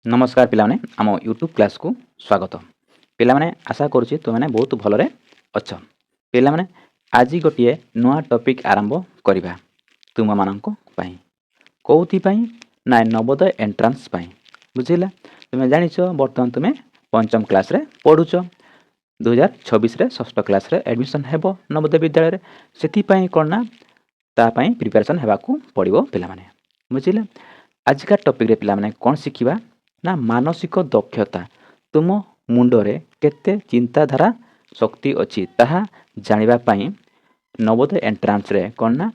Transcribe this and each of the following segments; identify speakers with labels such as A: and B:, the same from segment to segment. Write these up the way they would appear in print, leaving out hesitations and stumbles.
A: नमस्कार पिलाने आम यूट्यूब क्लास को स्वागत। पिलाने आशा करुच्ची तुमने बहुत भलरे अच्छ। पिलाने आज गोटे नुआ टॉपिक आरंभ करिबा तुम मानक पई कोउथि पई ना नवोदय एंट्रांस पई बुझिला। तुम जानिछ वर्तमान तुम पंचम क्लास रे पढुछ 2026 रे षष्ठ क्लास रे एडमिशन हेबो नवोदय विद्यालय रे सेति पई कोना ता पई प्रिपरेशन हेबा को पड़िबो पिलाने बुझिला। आज का टॉपिक रे पिलाने कोन सिखिबा ना मानसिक दक्षता तुम मुंडरे केते चिंताधारा शक्ति अच्छी ताहा जानिबा पई नवोदय एंट्रांस रे कोन ना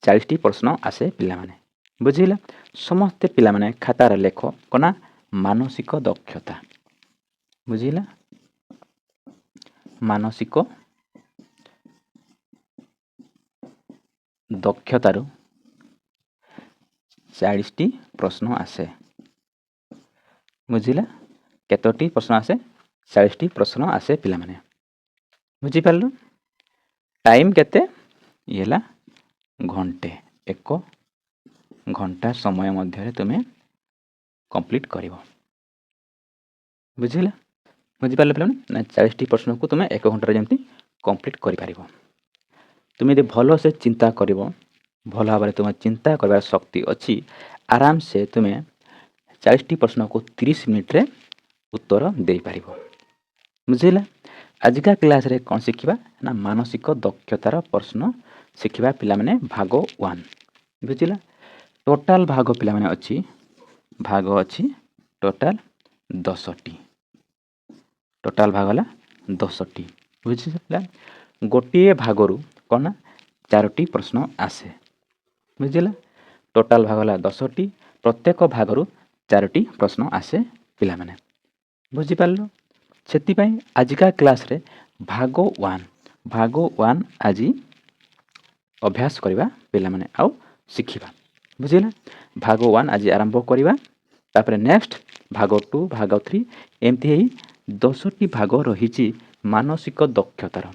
A: 40टी प्रश्न आसे पिलाने बुझिला। समस्त पिलाने खातार लेख कोना मानसिक दक्षता बुझिला। मानसिक दक्षतारु 40टी प्रश्न आसे बुझिला। केतोटी प्रश्न आसे 40टी प्रश्न आसे पिलाने बुझी पारलु। टाइम केते येला घंटे 1 घंटा समय मध्य तुमे कंप्लीट करिवो बुझिला। बुझी पारले पिलाने ना 40टी प्रश्न को तुमे 1 घंटा रे जेंति कंप्लीट करि पारिवो। तुमे यदि भलो से चिंता करिवो भल भाबरे तुम चिंता करबार शक्ति अच्छी आराम से तुमे 40टी प्रश्न को 30 मिनिट रे उत्तर दे पारिबो बुझिला। आज का क्लास रे कोन सिखिबा ना मानसिक दक्षतार प्रश्न सिखिबा पिला माने भाग 1 बुझिला। टोटल भाग पिला माने अछि भाग अछि टोटल 10टी। टोटल भाग हला 10टी बुझिला। गोटिए भागरु कोन 4टी प्रश्न आसे बुझिला। टोटल भाग हला 10टी प्रत्येक भागरु 4टी प्रश्न आसे पिला माने बुझी पारलो। सेति पई आज का क्लास रे भाग 1 आज अभ्यास करिबा पिला माने आउ सिखिबा बुझिला। भाग 1 आज आरंभ करिबा तापरे नेक्स्ट भाग 2 भाग 3 एमती हेई 10टी भाग रहिछि मानसिक दक्षतार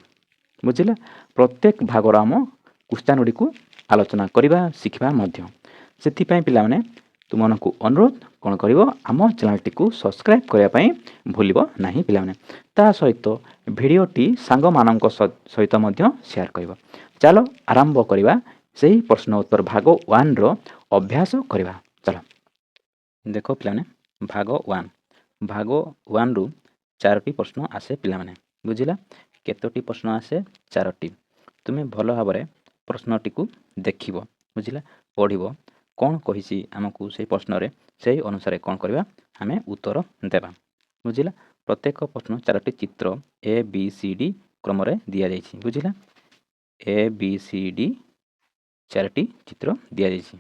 A: बुझिला। प्रत्येक भागर हम क्वेश्चन गुडी को आलोचना करिबा सिखिबा मध्य सेति पई पिला माने तुमनको अनुरोध कोन करिवो आम चैनल टी को सब्सक्राइब करिया पई भूलिबो नाही पिला माने ता सहित वीडियो टी सांग मानक सहित मध्य शेयर करिवो। चलो आरंभ करिबा सेही प्रश्न उत्तर भाग 1 रो अभ्यास करिबा। चलो देखो पिला माने भाग 1 रु 4टी प्रश्न आसे पिला माने बुझिला। केतोटी प्रश्न आसे 4टी। तुमे भलो भाबरे प्रश्नटी को देखिबो बुझिला पढिबो कोन कहिसी हमकु से प्रश्न रे सेही अनुसार कोन करबा हमें उत्तर देबा बुझिला। प्रत्येक प्रश्न 4टी चित्र ए बी सी डी क्रम रे दिया जायछि बुझिला। ए बी सी डी 4टी चित्र दिया जायछि।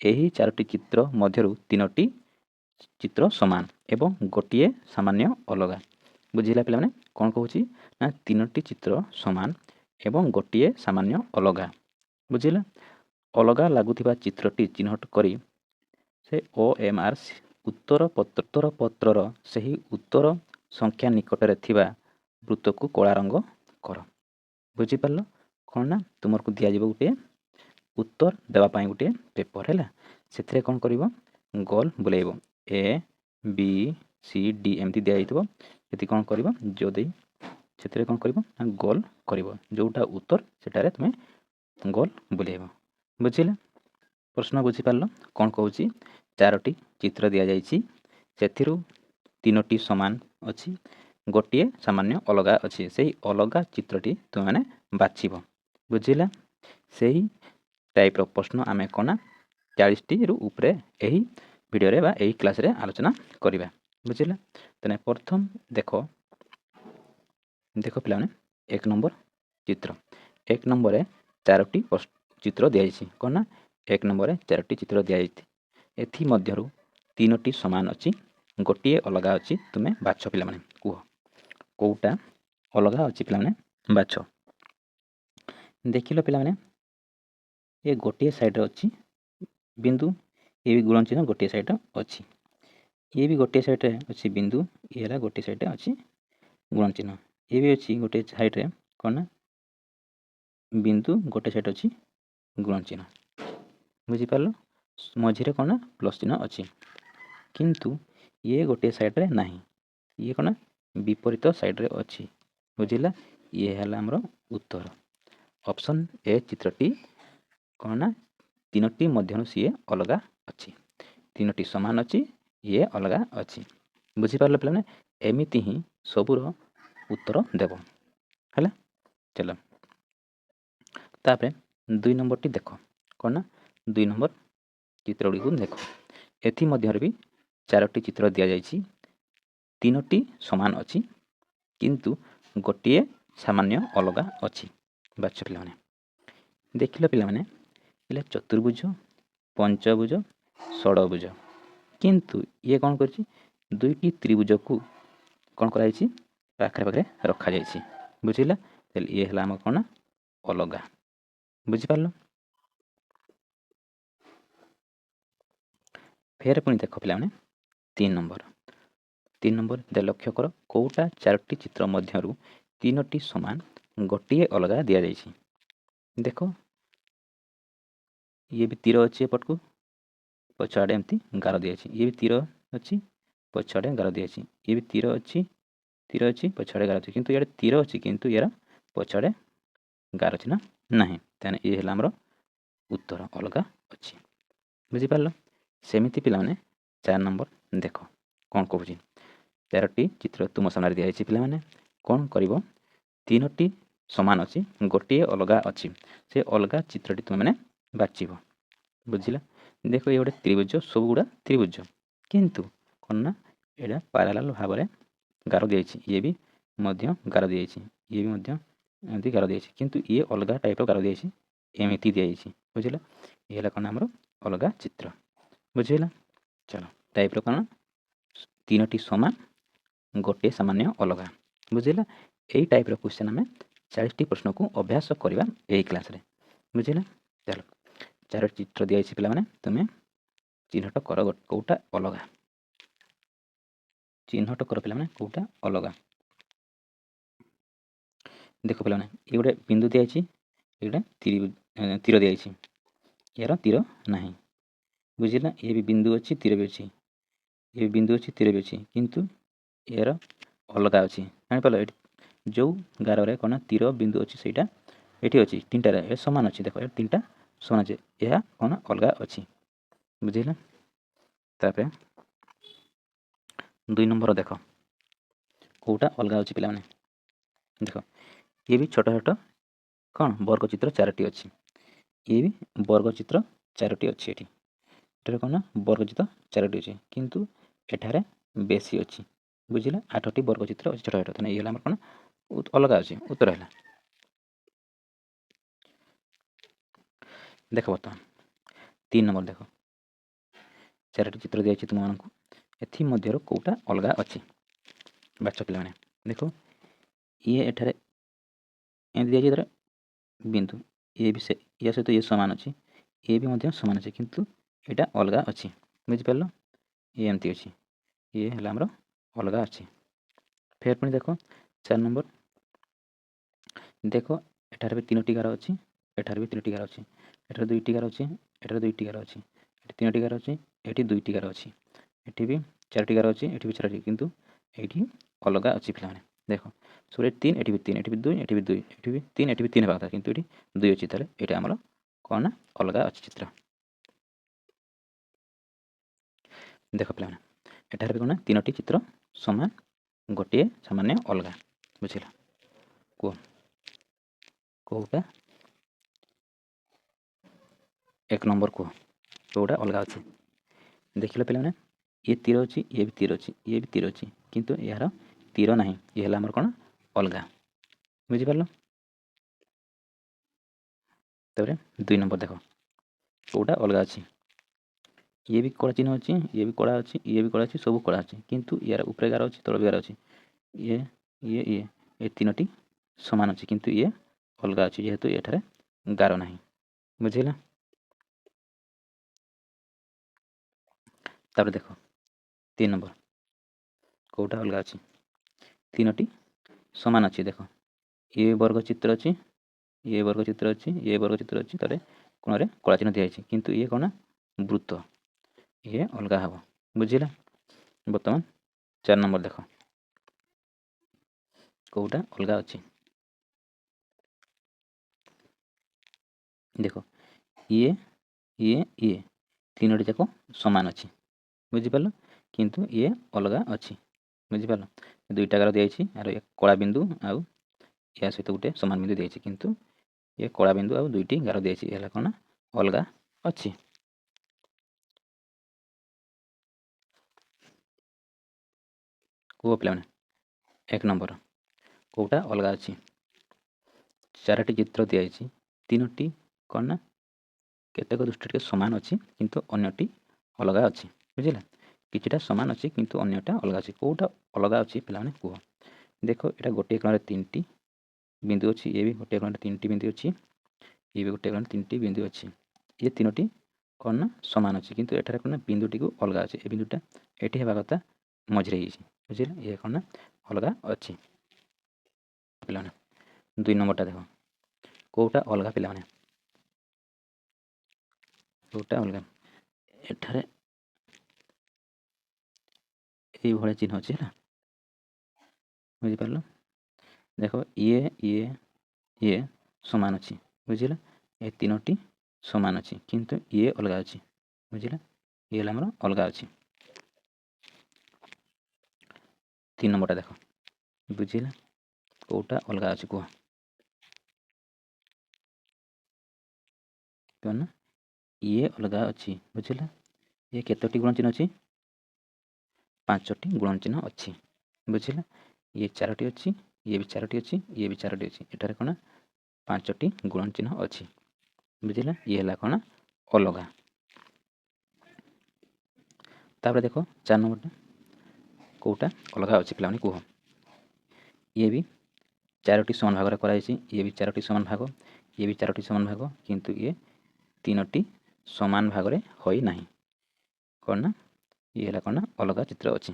A: एही 4टी चित्र मध्यरु 3टी चित्र समान एवं गोटिए सामान्य अलगा बुझिला। पिला माने कोन कहूछि ना 3टी चित्र समान एवं गोटिए सामान्य अलगा बुझिला। अलगा लागुथिबा चित्रटी चिन्हट करी से OMR उत्तर पत्रर सही उत्तर संख्या निकटरे थिबा वृत्त को कला रंग कर बुझी पारलो। कोन ना तुमर को दिया जिवो गुटे उत्तर देबा पई गुटे पेपर हैला सेथरे कोन करिवो गोल बुलेइबो ए बी सी डी एमती दिया जाइतबो सेति कोन करिवो जदी सेथरे कोन करिवो गोल करिवो जोटा उत्तर सेटारे तुमे गोल बुलेइबो बुझिला। प्रश्न बुझी पारलो कोन कहूछि 4टी चित्र दिया जायछि सेथिरु 3टी समान अछि गोटिए सामान्य अलगा अछि सेही अलगा चित्रटी तुम माने बाछिबो बुझिला। सेही टाइप रो प्रश्न आमे कोना 40टी रु ऊपरे एही वीडियो रे बा एही क्लास रे आलोचना करिबा बुझिला। तने प्रथम देखो पिला माने 1 नंबर चित्र 1 नंबर रे 4टी चित्र दिया जायछि कोना 1 नंबर रे 4टी चित्र दिया जायछि एथि मध्यरु 3टी समान अछि गोटिए अलगा अछि तुमे बाछ पिला माने कुह कोउटा अलगा अछि पिला माने बाछ। देखिलो पिला माने ए गोटिए साइड रे अछि बिंदु ए भी गुणन चिन्ह गोटिए साइड रे अछि ए भी गोटिए साइड रे अछि बिंदु ए हला गोटिए साइड रे अछि गुणन चिन्ह ए भी अछि गोटिए साइड रे कोना बिंदु गोटे साइड अछि गुणन चिन्ह बुझी पारलो। मझिरे कोना प्लस चिन्ह अछि किंतु ये गोटे साइड रे नहीं, ये कौन विपरीत साइड रे अच्छी। बुझिला, ये है आमर उत्तर। ऑप्शन ए चित्रटी कौन ना तीनोटी मध्य सीए अलगा अच्छी, तीनोटी समान अच्छी, ये अलगा अच्छी। बुझीपार पे एमती ही सबूर उत्तर देव है। चलो तापर 2 नंबर टी देख कौन ना 2 नंबर चित्र गुड़ी देख, एथि मध्य भी 4टी चित्र दि जाइए, तीनोटी समान अच्छी किंतु गोटे सामान्य अलगा अच्छी। बाच पे देखिल पे चतुर्भुज, पंचभुज, षडभुज, किंतु ये कौन कर दुईटी त्रिभुज को कौन कराई पाखे पाखे रखा जाइए। बुझिला, ये है आम कौन अलगा। बुझिपार फेर पुणी देख पे 3 नंबर लक्ष्य कर कौटा 4टी चित्र मध्य तीनोटी समान गोटे अलगा दि जाइए। देख ये भी तीर अच्छी एपट को पछाड़े एमती गार दिया, ये भी तीर अच्छी पछाड़े गार दिया, ये भी तीर अच्छी पछाड़े गार अच्छी, किंतु ये तीर अच्छी किंतु यार पछाड़े गार अच्छी ना नहीं, तेने ये है आमर उत्तर अलगा अच्छी। बुझिपार सेमती पे 4 नंबर देख कौन कहूँ 13टी चित्र तुम सामने दिखाई पे कौन कर तीनोटी समान अच्छी गोटे अलगा अच्छी, से अलगा चित्रटी तुम मैंने बाछव। बुझिला, देख ये गोटे त्रिभुज, सब गुड़ा त्रिभुज किंतु कौन ना यहाँ पारालाल भाव में गार दिखाई, ये भी गार दिखाई, ये भी एमती गार दिखाई, किंतु ये अलग टाइप गार दिखाई एमती दिखाई। बुझिला, ये कौन आमर अलगा चित्र। बुझिला, चलो टाइप कौन तीनोटी समान गोटे सामान्य अलगा। बुझिला, यही टाइप क्वेश्चन आम 40टी प्रश्न को अभ्यास करवा यही क्लास रे। बुझिला, चलो 4 चित्र दिखाई पे तुम्हें चिन्हट कर कौटा अलगा, चिन्हट कर पे कौटा अलगा। देख पे ये गोटे बिंदु दिखाई, ये गोटे तीर दिखाई, यार तीर ना। बुझिला, ये भी बिंदु अच्छी तीर भी अच्छी, ये भी बिंदु अच्छी तीर भी अच्छी, किंतु यार अलगा अच्छी। जापार जो गार कौन तीर बिंदु अच्छी से ये अच्छी 3टा सामान अच्छी। देख 3टा सामान अच्छे, यह कौन अलगा अच्छी। बुझिला, तापर 2 नंबर देख कौटा अलगा अच्छी पे देख, ये भी छोट छोट कौन वर्गचित्र 4टी अच्छी, ये भी वर्गचित्र 4टी अच्छी, ये कौन वर्गचित्र 4टी अच्छी किंतु एठारे बेसी अच्छी। बुझिला, 8टी वर्गचित्र अच्छी छोट छोट, ये कौन अलग अच्छी उत्तर है। देख बर्तमान 3 नंबर देख 4टी चित्र दिखाई तुमको, एमध्य कौटा अलगा अच्छी बाच पे देख, ये एठारे एमती दिखाई बिंदु, ये भी से या सहित ये सामान अच्छी, ये भी सामान अच्छी किंतु यहाँ अलगा अच्छी। बुझिपार, ये एमती अच्छी, ये है आमर अलगा अच्छी। फेर पुणी देख 4 नंबर देख, एठार भी 3टी गार अच्छी, एठार भी 3टी गार अच्छी, एठार 2टी गार अच्छी, एठार 2टी गार अच्छी, ये 3टी गार अच्छी, ये 2टी गार अच्छी, ये भी 4टी गार अच्छी, ये भी 4टी, किंतु ये अलगा अच्छी पे देख सब 3, ये भी 3, ये भी 2, ये भी 2, ये भी 3, ये भी 3 होगा किंतु ये 2 अच्छी, ताले ये आमर कौन ना अलगा अच्छी चित्र। देख पे एठार भी कौन 3टी चित्र समान गोटे सामान्य अलगा। बुझिला, कह कौटा 1 नंबर कह कौटा अलगा अच्छी। देख पे ये तीर अच्छी, ये भी तीर अच्छी, ये भी तीर अच्छी, किंतु यार तीर ना, ये है आमर कौन अलगा। बुझिपार, तापर 2 नंबर देख कौटा अलगा अच्छी, ये भी कड़ा चिन्ह अच्छी, ये भी कड़ा अच्छी, ये भी कड़ा अच्छी, सब कड़ा अच्छी, किंतु यार ऊपर गार अच्छी, तल भी गार अच्छी, ये 3टी सामान अच्छी, किंतु ये अलगा अच्छी जेहेतु ये गार ना। बुझिला, तापर देख 3 नंबर कौटा अलगा अच्छी, 3टी सामान अच्छी। देख ये वर्गचित्र अच्छी, ये वर्गचित्र अच्छी, ये वर्गचित्र अच्छी, तारे कोण कला चिन्ह दिखाई, किंतु ये कौन वृत्त, ये अलगा हम। बुझिला, बर्तमान 4 नंबर देख कौटा अलग अच्छी देख ये ये ये तीनोटी जाक सामान अच्छी बुझिपार किंतु ये अलग अच्छी बुझिपार दुईटा गार दिखाई आर एक कला बिंदु आउ या सहित गोटे सामान बिंदु दिखाई किंतु ये कला बिंदु आउ दुईटी गार दिखाई कौन अलग अच्छी कह पे एक नंबर कौटा अलग अच्छी 4टी चित्र दिखाई तीनोटी कौन ना केतेक दृष्टि सामान अच्छी किंतु अन्यटी अलग अच्छी बुझिला किछिटा सामान अच्छी किंतु अन्यटा अलग अच्छी कौटा अलग अच्छी पे कह देख ये गोटे कोण 3टी बिंदु अच्छी ये भी गोटे कोण 3टी बिंदु अच्छी ये भी गोटे कोण 3टी बिंदु अच्छी ये तीनोटी कौन ना सामान अच्छी किंतु एठारे कौन बिंदुटी को अलग अच्छी ए बिंदुटा एठी हेबा कथा मझिरे बुझिला ये कौन ना अलग अच्छी पे 2 नंबरटा देख कौटा अलग पे कौटा अलग एठारे ये भाया चिन्ह अच्छी है बुझिपार देख ये सामान अच्छी बुझिला ये तीनोटी सामान अच्छी किंतु ये अलग अच्छी बुझिला ये आमर अलग अच्छी 3 नंबरटा देख बुझिला कौटा अलग अच्छी कह कौन ये अलग अच्छी बुझिला ये केतोटी गुण चिन्ह अच्छी 5टी गुण चिन्ह अच्छी बुझिला ये 4टी अच्छी ये भी 4टी अच्छी ये भी 4टी अच्छी एठारे कौन 5टी गुण चिन्ह अच्छी बुझिला ये है कौन अलग तापर देख 4 नंबरटा कौटा अलग अच्छी पे कह ये भी 4टी सामान भाग कराई ये भी 4टी सामान भाग ये भी 4टी सामान भाग किंतु ये 3टी सामान भाग में होई नहीं कौन ना ये है कौन अलग चित्र अच्छी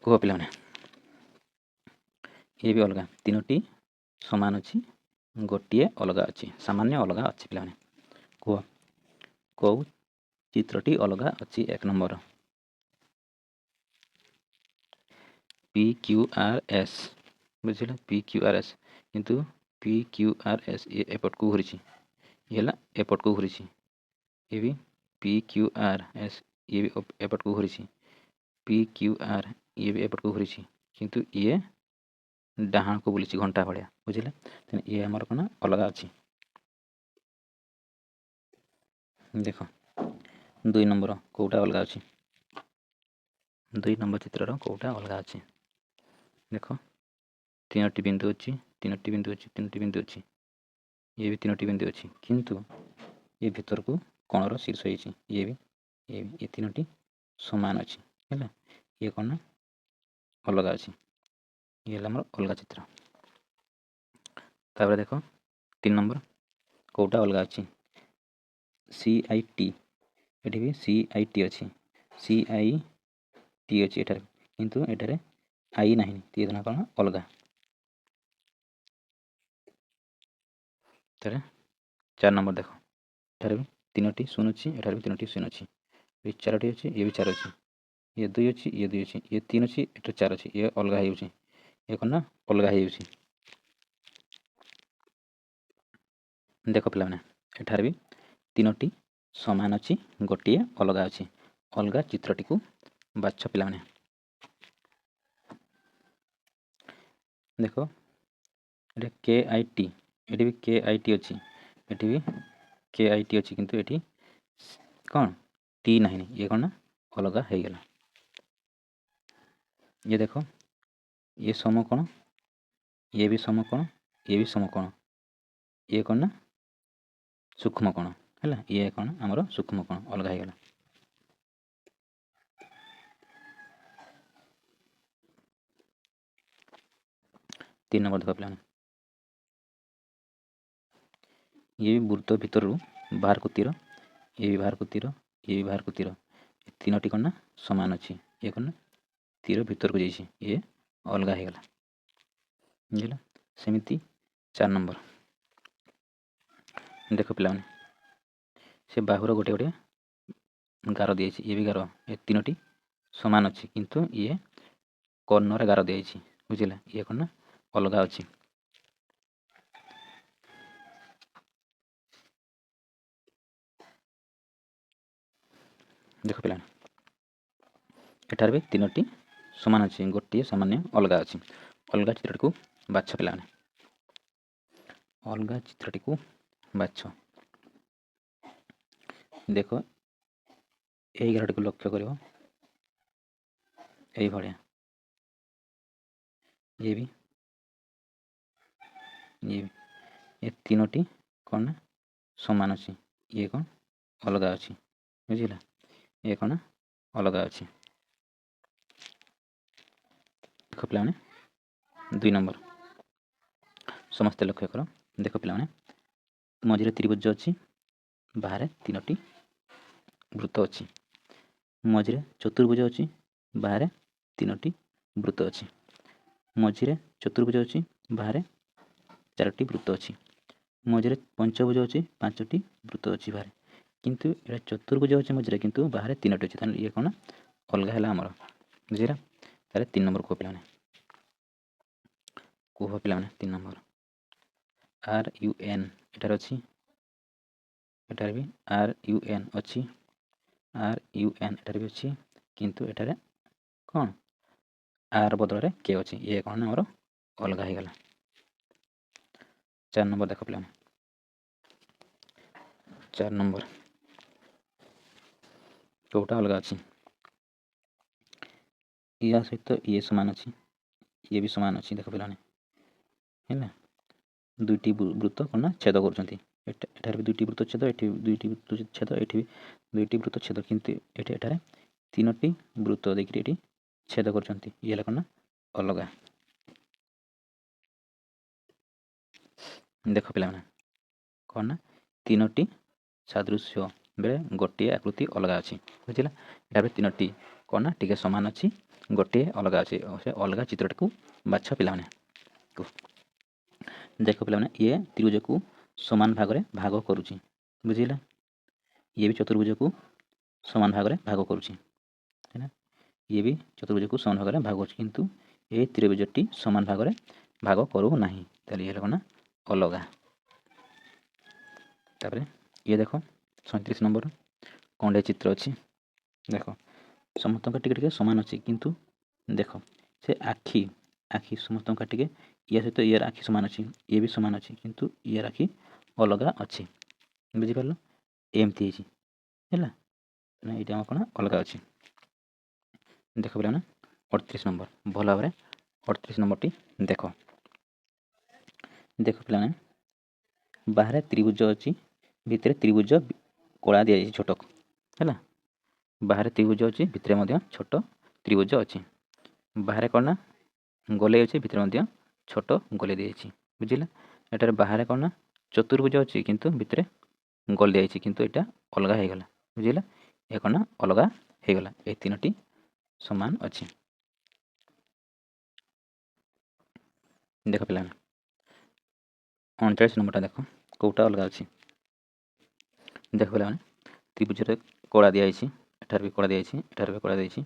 A: कह पे ये भी अलग 3टी सामान अच्छी गोटे अलग अच्छी सामान्य अलग अच्छी पे कह कौ चित्रटी अलग अच्छी 1 नंबर PQRS बुझिला PQRS किंतु PQRS ये एपट को घूरी ये एपट को घूरी ये भी PQRS ये भी एपट को घूरी PQR ये भी एपट को घूरी किंतु ये डाहाण को बुली घंटा भाया बुझिले ये आमर कौन अलग अच्छी देख 2 नंबर कौटा अलग अच्छी 2 नंबर चित्र कौटा अलग अच्छी देख 3टी बिंदु अच्छी 3टी बिंदु अच्छी 3टी बिंदु अच्छी ये भी 3टी बिंदु अच्छी किंतु ये भीतर को कोणर शीर्ष ये भी ये 3टी सामान अच्छी है ये कौन अलग अच्छी ये अलग चित्र तापर देख 3 नंबर कौटा अलग अच्छी CIT ये भी CIT अच्छी CIT अच्छी एठार किंतु एठारे आई नहीं ये दोनों कौन अलग तारे 4 नंबर देख एठार भी 3टी शून्य अच्छी एठार भी 3टी शून्य अच्छी ये 4टी अच्छी ये भी 4 अच्छी ये 2 अच्छी ये 2 अच्छी ये 3 अच्छी एटा 4 अच्छी ये अलग हो ये कौन ना अलग हो देख पे एठार भी 3टी सामान अच्छी गोटे अलग अच्छी अलग चित्रटी को बाछ पे देख ये KIT ये भी KIT अच्छी ये भी KIT अच्छी किंतु ये कौन टी नहीं ये कौन ना अलग हो गला ये देख ये समकोण ये भी समकोण ये भी समकोण ये कौन ना सूक्ष्म कोण है ये कौन आमर सूक्ष्म कोण अलग हो गला 3 नंबर देख पे ये भी वृत्त भीतर बाहर को तीर ये भी बाहर को तीर ये भी बाहर को तीर 3टी कौन ना सामान अच्छी ये कौन ना तीर भीतर को जाइए ये अलग हो गला बुझल सेमती 4 नंबर देख पे से बाहुर गोटे गोटे ଗାର ଦିଆଯାଇଛି, ଇଏ ବି ଗାର, ଏ ତିନୋଟି ସମାନ ଅଛି କିନ୍ତୁ ଇଏ କର୍ଣ୍ଣରେ ଗାର ଦିଆଯାଇଛି, ବୁଝିଲା, ଇଏ କ'ଣ ନା ଅଲଗା ଅଛି। ଦେଖ ପିଲାମାନେ, ଏଠାରେ ବି ତିନୋଟି ସମାନ ଅଛି, ଗୋଟିଏ ସାମାନ୍ୟ ଅଲଗା ଅଛି। ଅଲଗା ଚିତ୍ରଟିକୁ ବାଛ ପିଲାମାନେ, ଅଲଗା ଚିତ୍ରଟିକୁ ବାଛ। ଦେଖ ଏହି ଗାରଟିକୁ ଲକ୍ଷ୍ୟ କରିବ, এইଭଳିଆ, ଇଏ ବି, ଇଏ ବି, ଏ ତିନୋଟି କ'ଣ ନା ସମାନ ଅଛି, ଇଏ କ'ଣ ଅଲଗା ଅଛି, ବୁଝିଲା, ଇଏ କ'ଣ ଅଲଗା ଅଛି। ଦେଖ ପିଲାମାନେ 2 ନମ୍ବର, ସମସ୍ତେ ଲକ୍ଷ୍ୟ କର। ଦେଖ ପିଲାମାନେ, ମଝିରେ ତ୍ରିଭୁଜ ଅଛି, ବାହାରେ ତିନୋଟି ବୃତ୍ତ ଅଛି, ମଝିରେ ଚତୁର୍ଭୁଜ ଅଛି, ବାହାରେ ତିନୋଟି ବୃତ୍ତ ଅଛି, ମଝିରେ ଚତୁର୍ଭୁଜ ଅଛି, ବାହାରେ 4ଟି ବୃତ୍ତ ଅଛି, ମଝିରେ ପଞ୍ଚଭୁଜ ଅଛି, 5ଟି ବୃତ୍ତ ଅଛି ବାହାରେ, କିନ୍ତୁ ଏଇଟା ଚତୁର୍ଭୁଜ ଅଛି ମଝିରେ, କିନ୍ତୁ ବାହାରେ ତିନୋଟି ଅଛି, ତାହେଲେ ଇଏ କ'ଣ ଅଲଗା ହେଲା ଆମର, ବୁଝିଲା। ତାହେଲେ 3 ନମ୍ବର କୁହ ପିଲାମାନେ, କୁହ ପିଲାମାନେ 3 ନମ୍ବର। RUN ଏଠାରେ ଅଛି, ଏଠାରେ ବି RUN ଅଛି, RUN ଏଠାରେ ବି ଅଛି, କିନ୍ତୁ ଏଠାରେ କ'ଣ R ବଦଳରେ K ଅଛି, ଇଏ କ'ଣ ଆମର ଅଲଗା ହେଇଗଲା। 4 ନମ୍ବର ଦେଖ ପିଲାମାନେ, 4 ନମ୍ବର କେଉଁଟା ଅଲଗା ଅଛି, ୟା ସହିତ ଇଏ ସମାନ ଅଛି, ଇଏ ବି ସମାନ ଅଛି। ଦେଖ ପିଲାମାନେ, ହେଲା, ଦୁଇଟି ବୃତ୍ତ କ'ଣ ନା ଛେଦ କରୁଛନ୍ତି, ଏଠାରେ ବି ଦୁଇଟି ବୃତ୍ତ ଛେଦ, ଏଠି ଦୁଇଟି ବୃତ୍ତ ଛେଦ, ଏଠି ବି ଦୁଇଟି ବୃତ୍ତ ଛେଦ, କିନ୍ତୁ ଏଠାରେ ତିନୋଟି ବୃତ୍ତ ଦେଇକରି ଏଠି ଛେଦ କରୁଛନ୍ତି, ଇଏ ହେଲା କ'ଣ ନା ଅଲଗା। ଦେଖ ପିଲାମାନେ, କ'ଣ ନା ତିନୋଟି ସାଦୃଶ୍ୟ ବେଳେ ଗୋଟିଏ ଆକୃତି ଅଲଗା ଅଛି, ବୁଝିଲା। ଏଠାରେ ତିନୋଟି କ'ଣ ନା ଟିକେ ସମାନ ଅଛି, ଗୋଟିଏ ଅଲଗା ଅଛି, ସେ ଅଲଗା ଚିତ୍ରଟିକୁ ବାଛ ପିଲାମାନେ। ଦେଖ ପିଲାମାନେ, ଇଏ ତ୍ରିଭୁଜକୁ ସମାନ ଭାଗରେ ଭାଗ କରୁଛି, ବୁଝିଲା, ଇଏ ବି ଚତୁର୍ଭୁଜକୁ ସମାନ ଭାଗରେ ଭାଗ କରୁଛି, ହେଲା, ଇଏ ବି ଚତୁର୍ଭୁଜକୁ ସମାନ ଭାଗରେ ଭାଗ କରୁଛି, କିନ୍ତୁ ଏହି ତ୍ରିଭୁଜଟି ସମାନ ଭାଗରେ ଭାଗ କରୁନାହିଁ, ତାହେଲେ ଇଏ ହେଲା କ'ଣ ଅଲଗା। ତାପରେ ଇଏ ଦେଖ 37 ନମ୍ବର କ'ଣଟେ ଚିତ୍ର ଅଛି, ଦେଖ ସମସ୍ତଙ୍କ ଟିକେ ଟିକେ ସମାନ ଅଛି, କିନ୍ତୁ ଦେଖ ସେ ଆଖି ସମସ୍ତଙ୍କ ଟିକେ, ୟା ସହିତ ଇଏର ଆଖି ସମାନ ଅଛି, ଇଏ ବି ସମାନ ଅଛି, କିନ୍ତୁ ଇଏର ଆଖି ଅଲଗା ଅଛି, ବୁଝିପାରିଲ, ଏମିତି ହେଇଛି, ହେଲା, ଏଇଟା ଆମର କ'ଣ ଅଲଗା ଅଛି। ଦେଖ ପିଲାମାନେ 38 ନମ୍ବର, ଭଲ ଭାବରେ 38 ନମ୍ବରଟି ଦେଖ। ଦେଖ ପିଲାମାନେ, ବାହାରେ ତ୍ରିଭୁଜ ଅଛି, ଭିତରେ ତ୍ରିଭୁଜ କଳା ଦିଆଯାଇଛି ଛୋଟ, ହେଲା, ବାହାରେ ତ୍ରିଭୁଜ ଅଛି, ଭିତରେ ମଧ୍ୟ ଛୋଟ ତ୍ରିଭୁଜ ଅଛି, ବାହାରେ କ'ଣ ନା ଗୋଲେଇ ଅଛି, ଭିତରେ ମଧ୍ୟ ଛୋଟ ଗୋଲେଇ ଦିଆଯାଇଛି, ବୁଝିଲା। ଏଠାରେ ବାହାରେ କ'ଣ ନା ଚତୁର୍ଭୁଜ ଅଛି, କିନ୍ତୁ ଭିତରେ ଗୋଲ ଦିଆଯାଇଛି, କିନ୍ତୁ ଏଇଟା ଅଲଗା ହେଇଗଲା, ବୁଝିଲା, ଏ କ'ଣ ନା ଅଲଗା ହେଇଗଲା, ଏ ତିନୋଟି ସମାନ ଅଛି। ଦେଖ ପିଲାମାନେ 39 ନମ୍ବରଟା ଦେଖ, କେଉଁଟା ଅଲଗା ଅଛି। ଦେଖ ପିଲାମାନେ, ତ୍ରିଭୁଜରେ କଳା ଦିଆଯାଇଛି, ଏଠାରେ ବି କଳା ଦିଆଯାଇଛି, ଏଠାରେ ବି କଳା ଦିଆଯାଇଛି,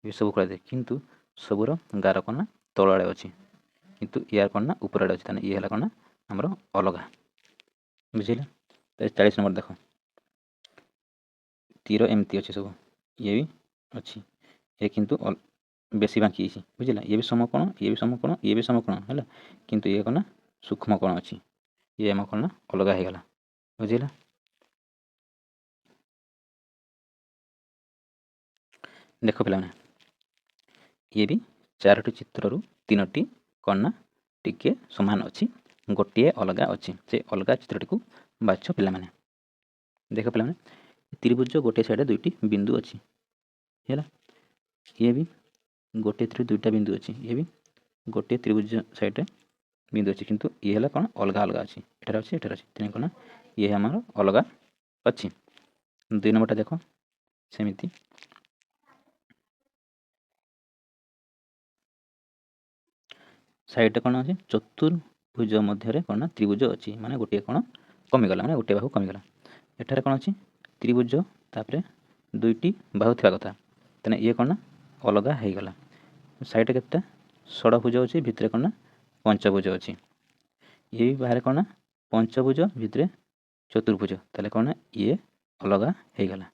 A: ଏ ସବୁ କଳା ଦିଆଯାଇଛି, କିନ୍ତୁ ସବୁର ଗାର କ'ଣ ନା ତଳ ଆଡ଼େ ଅଛି, କିନ୍ତୁ ୟାର କ'ଣ ନା ଉପର ଆଡ଼େ ଅଛି, ତାହେଲେ ଇଏ ହେଲା କ'ଣ ନା ଆମର ଅଲଗା, ବୁଝିଲେ। 40 ନମ୍ବର ଦେଖ, ତୀର ଏମିତି ଅଛି ସବୁ, ଇଏ ବି ଅଛି, ଏ କିନ୍ତୁ ବେଶୀ ବାଙ୍କି ହେଇଛି, ବୁଝିଲା, ଇଏ ବି ସମକୋଣ, ଇଏ ବି ସମକୋଣ, ଇଏ ବି ସମକୋଣ, ହେଲା, କିନ୍ତୁ ଇଏ କ'ଣ ନା ସୂକ୍ଷ୍ମ କୋଣ ଅଛି, ଇଏ ଆମ କ'ଣ ନା ଅଲଗା ହେଇଗଲା, ବୁଝିଲା। ଦେଖ ପିଲାମାନେ, ଇଏ ବି 4ଟି ଚିତ୍ରରୁ 3ଟି କ'ଣ ନା ଟିକେ ସମାନ ଅଛି, ଗୋଟିଏ ଅଲଗା ଅଛି, ସେ ଅଲଗା ଚିତ୍ରଟିକୁ ବାଛ ପିଲାମାନେ। ଦେଖ ପିଲାମାନେ, ତ୍ରିଭୁଜ ଗୋଟିଏ ସାଇଡ଼୍ରେ 2ଟି ବିନ୍ଦୁ ଅଛି, ହେଲା, ଇଏ ବି ଗୋଟିଏ ଥିରୁ 2ଟା ବିନ୍ଦୁ ଅଛି, ଇଏ ବି ଗୋଟିଏ ତ୍ରିଭୁଜ ସାଇଡ଼୍ରେ ବିନ୍ଦୁ ଅଛି, କିନ୍ତୁ ଇଏ ହେଲା କ'ଣ ଅଲଗା ଅଲଗା ଅଛି, ଏଠାରେ ଅଛି, ଏଠାରେ ଅଛି, ତେଣୁ କ'ଣ ଇଏ ଆମର ଅଲଗା ଅଛି। 2 ନମ୍ବରଟା ଦେଖ, ସେମିତି ସାଇଡ଼୍ରେ କ'ଣ ଅଛି, ଚତୁର୍ଭୁଜ ମଧ୍ୟରେ କ'ଣ ନା ତ୍ରିଭୁଜ ଅଛି, ମାନେ ଗୋଟିଏ କ'ଣ କମିଗଲା, ମାନେ ଗୋଟିଏ ବାହୁ କମିଗଲା। ଏଠାରେ କ'ଣ ଅଛି, ତ୍ରିଭୁଜ, ତାପରେ ଦୁଇଟି ବାହୁ ଥିବା କଥା, ତାହେଲେ ଇଏ କ'ଣ ନା ଅଲଗା ହେଇଗଲା। ସାଇଡ଼୍ରେ କେତେଟା ଷଡ଼ଭୁଜ ଅଛି, ଭିତରେ କ'ଣ ନା ପଞ୍ଚଭୁଜ ଅଛି। ଇଏ ବି ବାହାରେ କ'ଣ ନା ପଞ୍ଚଭୁଜ, ଭିତରେ ଚତୁର୍ଭୁଜ, ତାହେଲେ କ'ଣ ନା ଇଏ ଅଲଗା ହେଇଗଲା।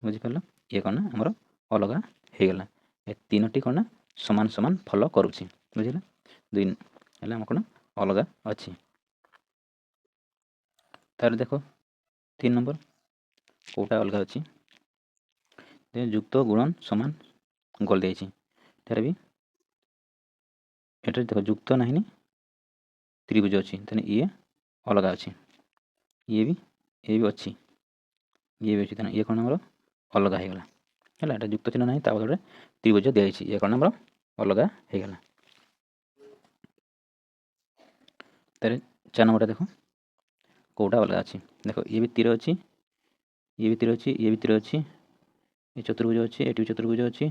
A: ବୁଝିପାରିଲ? ଇଏ କ'ଣ ନା ଆମର ଅଲଗା ହେଇଗଲା। ଏ ତିନୋଟି କ'ଣ ନା ସମାନ ସମାନ ଫଲ କରୁଛି। ବୁଝିଲା? ଦୁଇ ହେଲେ ଆମର କ'ଣ ଅଲଗା ଅଛି। ତାହେଲେ ଦେଖ 3 ନମ୍ବର କେଉଁଟା ଅଲଗା ଅଛି? ଯୁକ୍ତ ଗୁଣନ ସମାନ ଗଳି ଦେଇଛି। ଏଠାରେ ବି ଏଠାରେ ଦେଖ ଯୁକ୍ତ ନାହିଁ, ତ୍ରିଭୁଜ ଅଛି, ତାହେଲେ ଇଏ ଅଲଗା ଅଛି। ଇଏ ବି ଅଛି, ଇଏ ବି ଅଛି, ତାହେଲେ ଇଏ କ'ଣ ଆମର ଅଲଗା ହେଇଗଲା। ହେଲା, ଏଇଟା ଯୁକ୍ତ ଚିହ୍ନ ନାହିଁ, ତା ବଦଳରେ ତ୍ରିଭୁଜ ଦିଆଯାଇଛି, ଇଏ କ'ଣ ଆମର ଅଲଗା ହେଇଗଲା। ତାହେଲେ 4 ନମ୍ବରଟା ଦେଖ କେଉଁଟା ଅଲଗା ଅଛି। ଦେଖ ଇଏ ବି ତୀର ଅଛି, ଇଏ ବି ତୀର ଅଛି, ଇଏ ବି ତୀର ଅଛି, ଏ ଚତୁର୍ଭୁଜ ଅଛି, ଏଠି ବି ଚତୁର୍ଭୁଜ ଅଛି,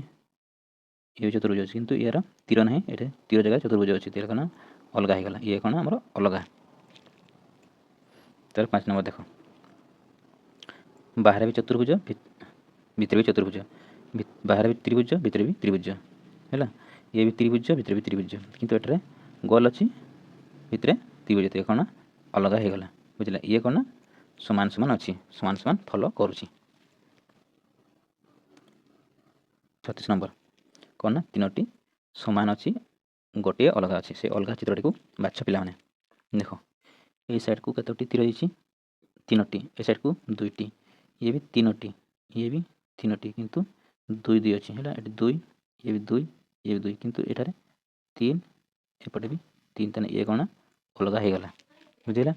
A: ଇଏ ବି ଚତୁର୍ଭୁଜ ଅଛି, କିନ୍ତୁ ୟାର ତୀର ନାହିଁ, ଏଠି ତୀର ଜାଗାରେ ଚତୁର୍ଭୁଜ ଅଛି, ତୀର କ'ଣ ଅଲଗା ହେଇଗଲା। ଇଏ କ'ଣ ଆମର ଅଲଗା। ତାହେଲେ 5 ନମ୍ବର ଦେଖ ବାହାରେ ବି ଚତୁର୍ଭୁଜ, ଭିତରେ ବି ଚତୁର୍ଭୁଜ, ବାହାରେ ବି ତ୍ରିଭୁଜ, ଭିତରେ ବି ତ୍ରିଭୁଜ। ହେଲା, ଇଏ ବି ତ୍ରିଭୁଜ, ଭିତରେ ବି ତ୍ରିଭୁଜ, କିନ୍ତୁ ଏଠାରେ ଗୋଲ ଅଛି, ଭିତରେ ତ୍ରିଭୁଜ, ଇଏ କ'ଣ ଅଲଗା ହେଇଗଲା। ବୁଝିଲା? ଇଏ କ'ଣ ସମାନ ସମାନ ଅଛି, ସମାନ ସମାନ ଫଲ କରୁଛି। 36 ନମ୍ବର କ'ଣ ନା ତିନୋଟି ସମାନ ଅଛି, ଗୋଟିଏ ଅଲଗା ଅଛି। ସେ ଅଲଗା ଚିତ୍ରଟିକୁ ବାଛ ପିଲାମାନେ। ଦେଖ ଏଇ ସାଇଡ଼୍କୁ କେତୋଟି ତୀର ହେଇଛି? 3ଟି। ଏ ସାଇଡ଼୍କୁ 2ଟି, ଇଏ ବି 3ଟି, ଇଏ ବି 3ଟି, କିନ୍ତୁ 2 2 ଅଛି। ହେଲା, ଏଠି 2, ଇଏ ବି 2, ଇଏ ବି 2, କିନ୍ତୁ ଏଠାରେ 3, ଏପଟେ ବି 3, ତାହେଲେ ଇଏ କ'ଣ ଅଲଗା ହେଇଗଲା। ବୁଝିଲା?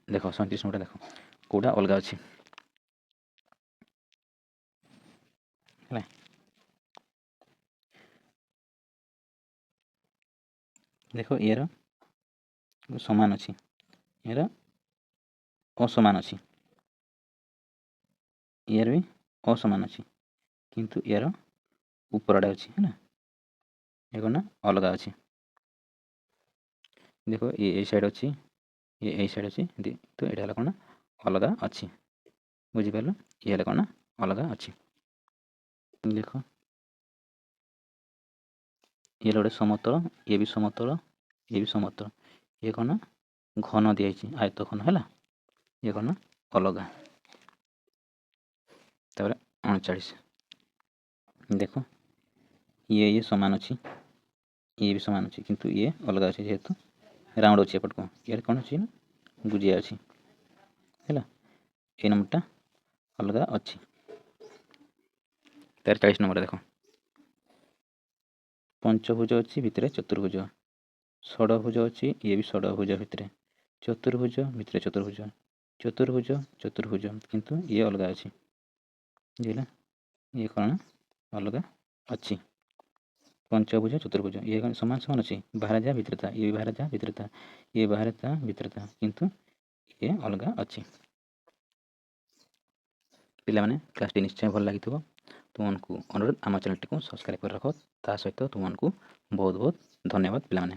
A: ଦେଖ 37 ନମ୍ବରଟା ଦେଖ କେଉଁଟା ଅଲଗା ଅଛି। ହେଲା, ଦେଖ ଇଏର ସମାନ ଅଛି, ଇଏର ଅସମାନ ଅଛି, ଇଏର ବି ଅସମାନ ଅଛି, କିନ୍ତୁ ଇଏର ଉପରଟା ଅଛି। ହେଲା, ଏ କ'ଣ ଅଲଗା ଅଛି। ଦେଖ ଇଏ ଏଇ ସାଇଡ଼୍ ଅଛି, ଇଏ ଏଇ ସାଇଡ଼୍ ଅଛି, କିନ୍ତୁ ଏଇଟା ହେଲା କ'ଣ ଅଲଗା ଅଛି। ବୁଝିପାରିଲ? ଇଏ ହେଲେ କ'ଣ ଅଲଗା ଅଛି। ଦେଖ ଇଏ ଗୋଟେ ସମତଳ, ଇଏ ବି ସମତଳ, ଇଏ ବି ସମତଳ, ଇଏ କ'ଣ ଘନ ଦିଆହେଇଛି, ଆୟତ ଘନ। ହେଲା, ଇଏ କ'ଣ ଅଲଗା। ତାପରେ 39 ଦେଖ ଇଏ ସମାନ ଅଛି, ଇଏ ବି ସମାନ ଅଛି, କିନ୍ତୁ ଇଏ ଅଲଗା ଅଛି, ଯେହେତୁ ରାଉଣ୍ଡ ଅଛି ଏପଟକୁ, ଇଆଡ଼େ କ'ଣ ଅଛି ନା ଗୁଜିଆ ଅଛି। ହେଲା, ଏଇ ନମ୍ବରଟା ଅଲଗା ଅଛି। ତାର 40 ନମ୍ବର ଦେଖ ପଞ୍ଚଭୁଜ ଅଛି, ଭିତରେ ଚତୁର୍ଭୁଜ, ଷଡ଼ଭୁଜ ଅଛି, ଇଏ ବି ଷଡ଼ଭୁଜ, ଭିତରେ ଚତୁର୍ଭୁଜ, ଭିତରେ ଚତୁର୍ଭୁଜ, ଚତୁର୍ଭୁଜ ଚତୁର୍ଭୁଜ, କିନ୍ତୁ ଇଏ ଅଲଗା ଅଛି। ବୁଝିଲା? ଇଏ କ'ଣ ଅଲଗା ଅଛି। ପଞ୍ଚଭୁଜ ଚତୁର୍ଭୁଜ, ଇଏ ସମାନ ସମାନ ଅଛି, ବାହାରେ ଯାହା ଭିତରେ ତା, ଇଏ ବାହାରେ ଯାହା ଭିତରେ ତା, ଇଏ ବାହାରେ ତା, ଭିତରେ ତା, କିନ୍ତୁ ଇଏ ଅଲଗା ଅଛି। ପିଲାମାନେ କ୍ଲାସ୍ଟି ନିଶ୍ଚୟ ଭଲ ଲାଗିଥିବ। ତୁମମାନଙ୍କୁ ଅନୁରୋଧ ଆମ ଚ୍ୟାନେଲଟିକୁ ସବସ୍କ୍ରାଇବ୍ କରି ରଖ। ତା ସହିତ ତୁମମାନଙ୍କୁ ବହୁତ ବହୁତ ଧନ୍ୟବାଦ ପିଲାମାନେ।